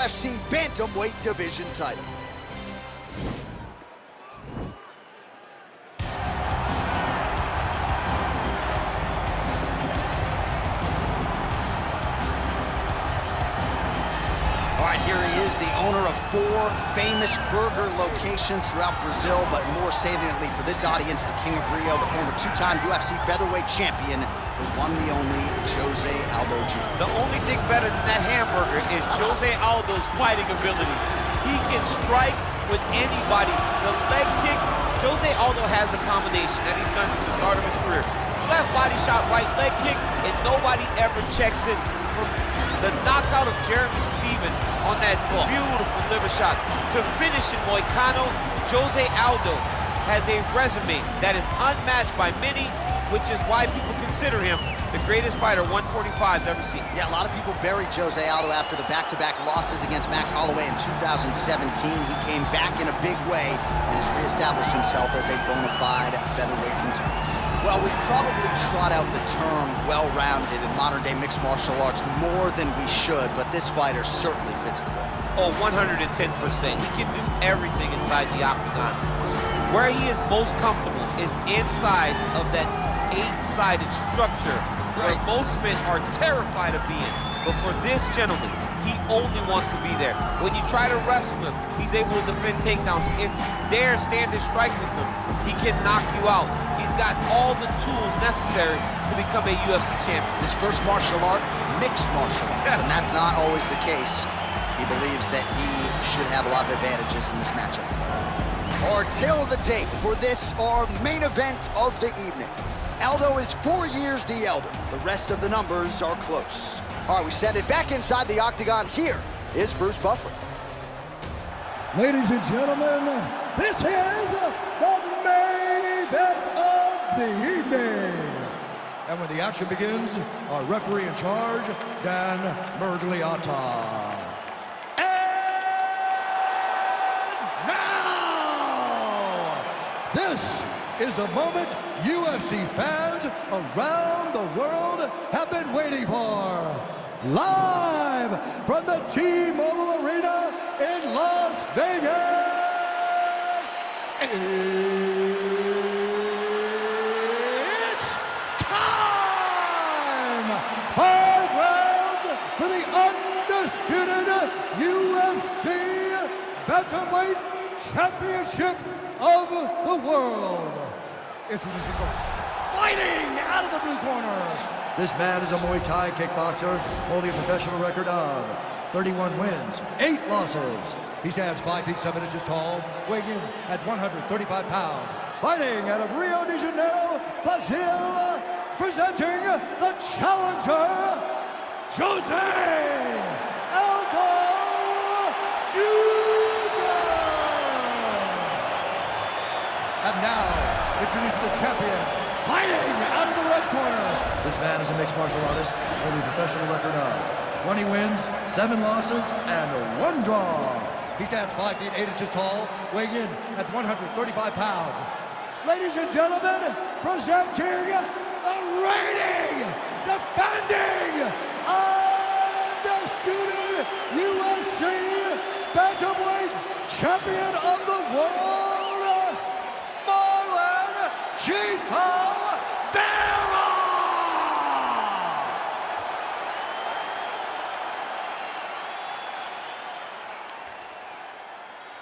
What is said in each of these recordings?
UFC Bantamweight Division title. All right, here he is, the owner of 4 famous burger locations throughout Brazil, but more saliently for this audience, the King of Rio, the former 2-time UFC featherweight champion, the one, the only, Jose Aldo Jr. The only thing better than that hamburger is Jose Aldo's fighting ability. He can strike with anybody. The leg kicks, Jose Aldo has a combination that he's done from the start of his career. Left body shot, right leg kick, and nobody ever checks it. From the knockout of Jeremy Stevens on that beautiful liver shot to finish in Moicano, Jose Aldo has a resume that is unmatched by many, which is why people consider him the greatest fighter 145's ever seen. Yeah, a lot of people buried Jose Aldo after the back-to-back losses against Max Holloway in 2017. He came back in a big way and has reestablished himself as a bona fide featherweight contender. Well, we probably trot out the term well-rounded in modern-day mixed martial arts more than we should, but this fighter certainly fits the bill. Oh, 110%. He can do everything inside the octagon. Where he is most comfortable is inside of that 8-sided structure where most men are terrified of being. But for this gentleman, he only wants to be there. When you try to wrestle him, he's able to defend takedowns. If you dare stand and strike with him, he can knock you out. He's got all the tools necessary to become a UFC champion. His first martial art, mixed martial arts, and that's not always the case. He believes that he should have a lot of advantages in this matchup tonight. Our tale of the tape for this, our main event of the evening. Aldo is 4 years the elder. The rest of the numbers are close. All right, we send it back inside the octagon. Here is Bruce Buffer. Ladies and gentlemen, this is the main event of the evening. And when the action begins, our referee in charge, Dan Mergliata. And now, this is the moment UFC fans around the world have been waiting for. Live from the T-Mobile Arena in Las Vegas, it's time! 5 rounds for the undisputed UFC Bantamweight Championship of the world. Introducing first, fighting out of the blue corner. This man is a Muay Thai kickboxer, holding a professional record of 31 wins, 8 losses. He stands 5 feet 7 inches tall, weighing in at 135 pounds. Fighting out of Rio de Janeiro, Brazil, presenting the challenger, Jose Aldo Jr. And now, introducing the champion, fighting out of the red corner. This man is a mixed martial artist with a professional record of 20 wins, 7 losses, and 1 draw. He stands 5 feet 8 inches tall, weighing in at 135 pounds. Ladies and gentlemen, presenting the reigning, defending, undisputed UFC Bantamweight Champion of the World, Marlon Vera!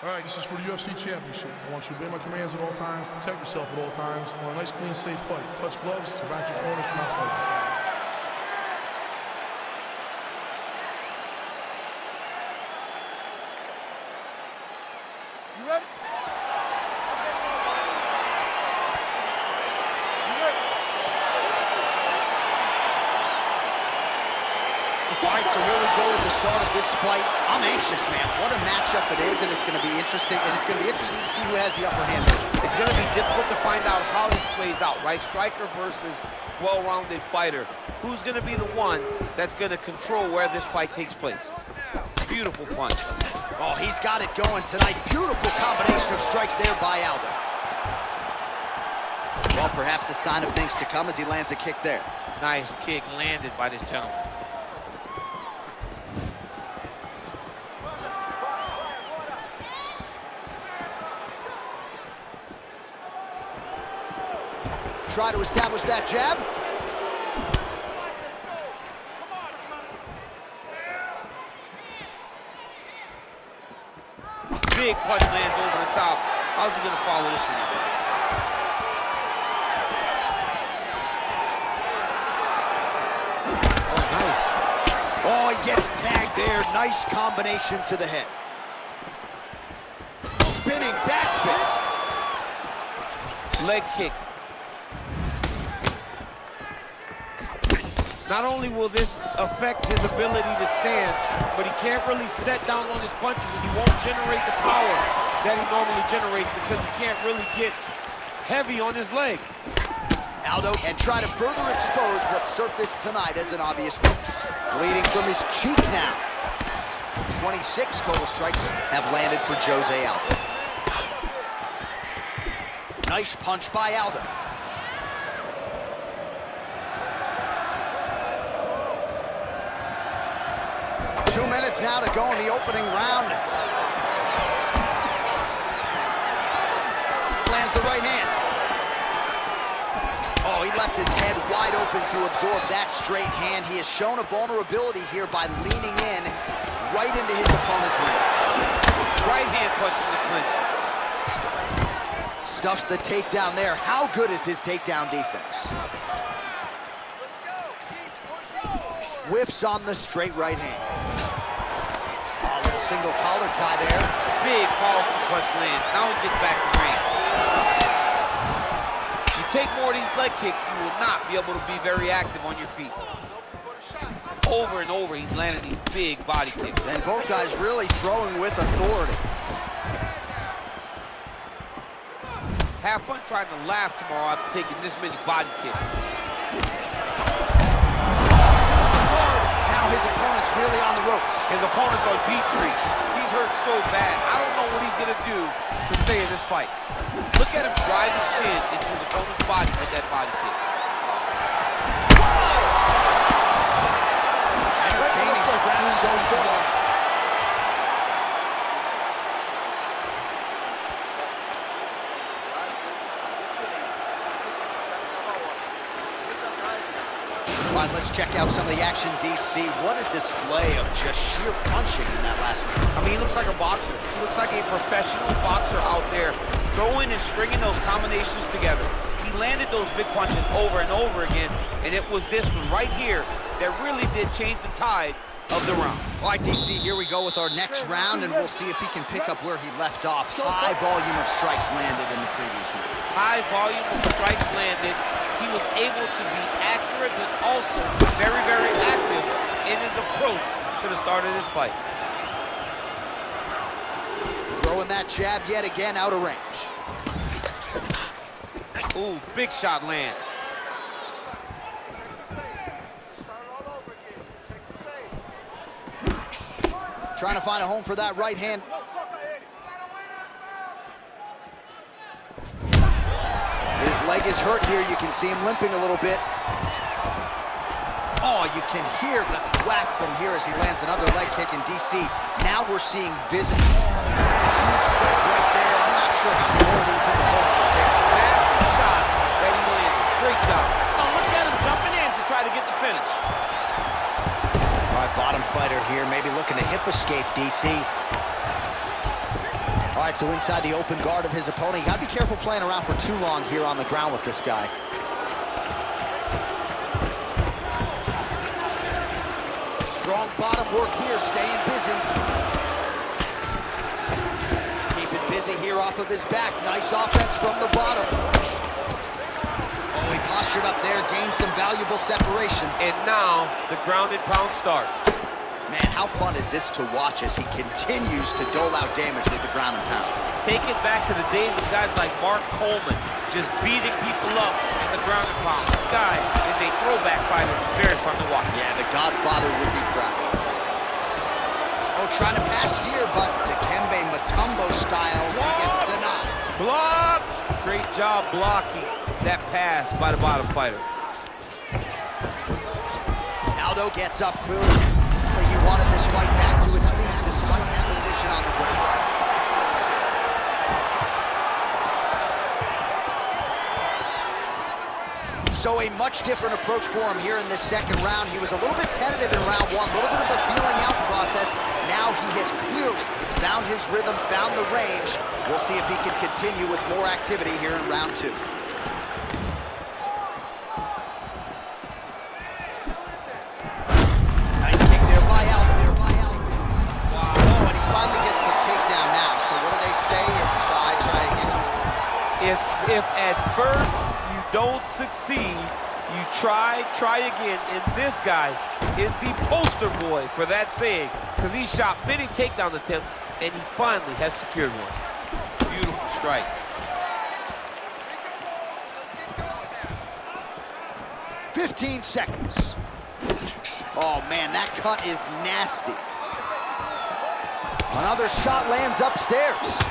All right, this is for the UFC Championship. I want you to obey my commands at all times, protect yourself at all times. I want a nice, clean, safe fight. Touch gloves, surround your corners, come out fighting. You ready? All right, so here we go with the start of this fight. I'm anxious, man. What a matchup it is, and it's going to be interesting. And it's going to be interesting to see who has the upper hand. It's going to be difficult to find out how this plays out, right? Striker versus well-rounded fighter. Who's going to be the one that's going to control where this fight takes place? Beautiful punch. Oh, he's got it going tonight. Beautiful combination of strikes there by Aldo. Well, perhaps a sign of things to come as he lands a kick there. Nice kick landed by this gentleman. try to establish that jab. Big punch lands over the top. How's he gonna follow this one up? Oh, nice. Oh, he gets tagged there. Nice combination to the head. Spinning back fist. Leg kick. Not only will this affect his ability to stand, but he can't really set down on his punches and he won't generate the power that he normally generates because he can't really get heavy on his leg. Aldo, and try to further expose what surfaced tonight as an obvious weakness. Bleeding from his cheek now. 26 total strikes have landed for Jose Aldo. Nice punch by Aldo. 2 minutes now to go in the opening round. Lands the right hand. Oh, he left his head wide open to absorb that straight hand. He has shown a vulnerability here by leaning in right into his opponent's range. Right hand punch in the clinch. Stuffs the takedown there. How good is his takedown defense? Whiffs on the straight right hand. Oh, little single collar tie there. Big, powerful punch lands. Now he gets back to range. If you take more of these leg kicks, you will not be able to be very active on your feet. Over and over, he's landing these big body kicks. And both guys really throwing with authority. Have fun trying to laugh tomorrow after taking this many body kicks. Now his opponent's really on the ropes. His opponent's on beat street. He's hurt so bad. I don't know what he's gonna do to stay in this fight. Look at him drive his shin into his opponent's body with that body kick. Entertaining scrap so far. All right, let's check out some of the action, DC. What a display of just sheer punching in that last round. I mean, he looks like a boxer. He looks like a professional boxer out there, throwing and stringing those combinations together. He landed those big punches over and over again, and it was this one right here that really did change the tide of the round. All right, DC, here we go with our next round, and we'll see if he can pick up where he left off. High volume of strikes landed in the previous round. High volume of strikes landed. He was able to be accurate, but also very, very active in his approach to the start of this fight. Throwing that jab yet again out of range. Ooh, big shot lands. Trying to find a home for that right hand. His leg is hurt here. You can see him limping a little bit. Oh, you can hear the thwack from here as he lands another leg kick in DC. Now we're seeing visible. He's got a huge strike right there. I'm not sure how many more of these his opponent can take. Massive shot that he landed. Great job. Oh, look at him jumping in to try to get the finish. All right, bottom fighter here, maybe looking to hip escape, DC. All right, so inside the open guard of his opponent. You gotta be careful playing around for too long here on the ground with this guy. Strong bottom work here, staying busy. Keeping busy here off of his back. Nice offense from the bottom. Oh, he postured up there, gained some valuable separation. And now the ground and pound starts. Man, how fun is this to watch as he continues to dole out damage with the ground and pound? Take it back to the days of guys like Mark Coleman, just beating people up in the ground and pound. This guy is a throwback fighter. Very fun to watch. Yeah, the Godfather would be proud. Oh, trying to pass here, but Dikembe Mutombo style, he gets denied. Blocked! Great job blocking that pass by the bottom fighter. Aldo gets up clearly. He wanted this fight back to its feet despite that position on the ground. So a much different approach for him here in this second round. He was a little bit tentative in round one, a little bit of a feeling out process. Now he has clearly found his rhythm, found the range. We'll see if he can continue with more activity here in round two. Nice kick there by Aldo. Wow. Oh, and he finally gets the takedown now. So what do they say? Try again. If at first you don't succeed, you try again. And this guy is the poster boy for that saying, because he shot many takedown attempts, and he finally has secured one. Beautiful strike. Let's get going now. 15 seconds. Oh, man, that cut is nasty. Another shot lands upstairs.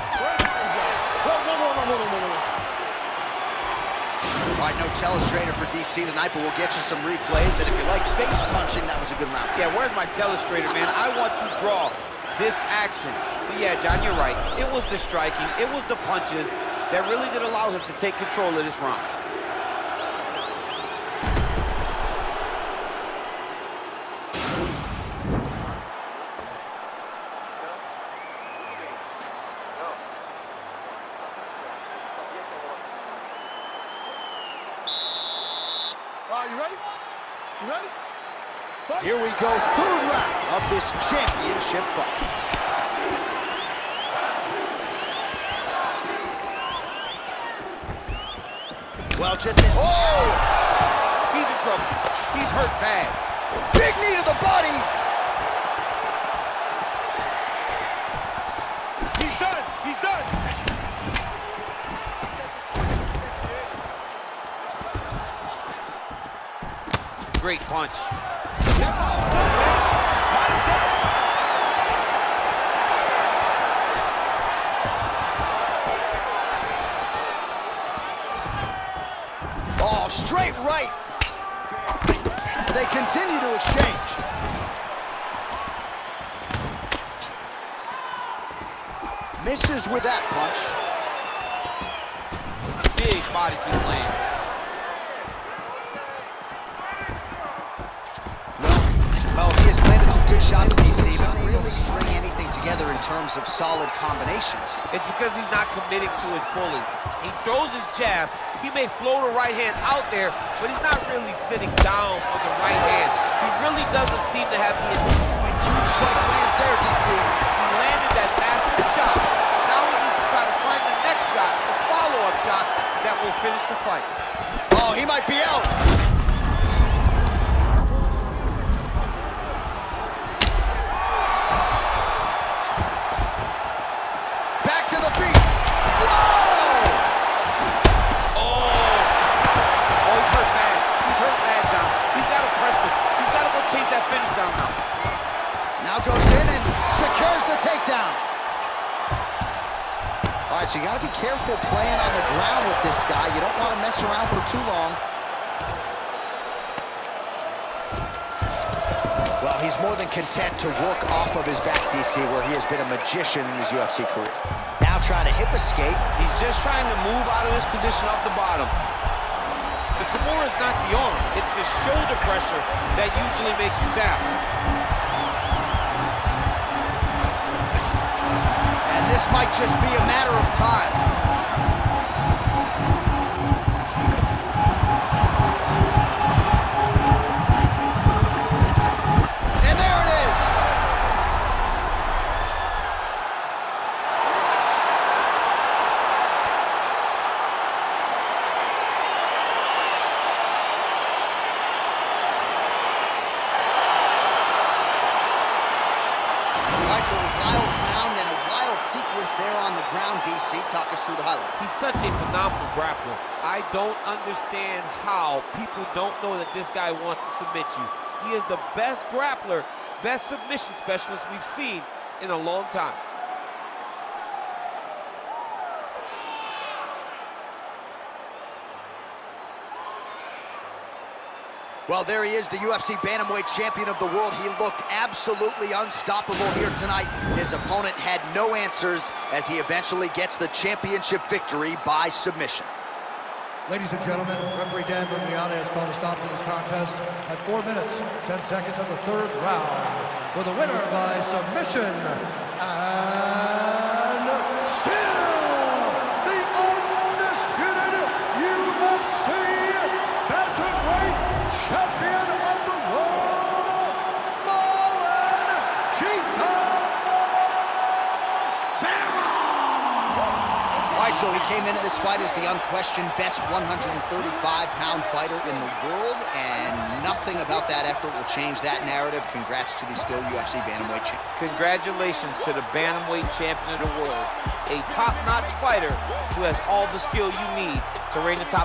All right, no telestrator for DC tonight, but we'll get you some replays. And if you like face punching, that was a good round. Yeah, where's my telestrator, man? I want to draw this action. But yeah, John, you're right. It was the striking, it was the punches that really did allow him to take control of this round. You ready? You ready? Fight. Here we go, third round of this championship fight. Well, just in, oh! He's in trouble. He's hurt bad. Big knee to the body. He's done. He's done. Great punch. Oh, straight right. They continue to exchange. Misses with that punch. Big body kick land. Well, he has landed some good shots, DC, but not really string anything together in terms of solid combinations. It's because he's not committing to his pulling. He throws his jab. He may float a right hand out there, but he's not really sitting down on the right hand. He really doesn't seem to have the... Huge strike lands there, DC. He landed that massive shot. Now he needs to try to find the next shot, the follow-up shot that will finish the fight. Oh, he might be out. Back to the feet. Whoa! Oh, he's hurt bad. He's hurt bad, John. He's got to press him. He's got to go chase that finish down now. Now goes in and secures the takedown. All right, so you got to be careful playing on the ground with this guy. You don't want to mess around for too long. Well, he's more than content to work off of his back, DC, where he has been a magician in his UFC career. Now trying to hip escape. He's just trying to move out of this position off the bottom. The Kimura is not the arm. It's the shoulder pressure that usually makes you tap. And this might just be a matter of time. And there it is. All right, so a wild round and a wild sequence there on the ground, DC. Talk us through the highlight. He's such a phenomenal grappler. I don't understand how people don't know that this guy wants to submit you. He is the best grappler, best submission specialist we've seen in a long time. Well, there he is, the UFC bantamweight champion of the world. He looked absolutely unstoppable here tonight. His opponent had no answers as he eventually gets the championship victory by submission. Ladies and gentlemen, referee Dan Mugliani has called a stop to this contest at 4 minutes, 10 seconds of the third round. For the winner by submission, and still the undisputed UFC bantamweight champion of the world, Marlon Vera! All right, so he came into this fight as the unquestioned best 135-pound fighter in the world, and nothing about that effort will change that narrative. Congrats to the still UFC bantamweight champ. Congratulations to the bantamweight champion of the world, a top-notch fighter who has all the skill you need to reign the top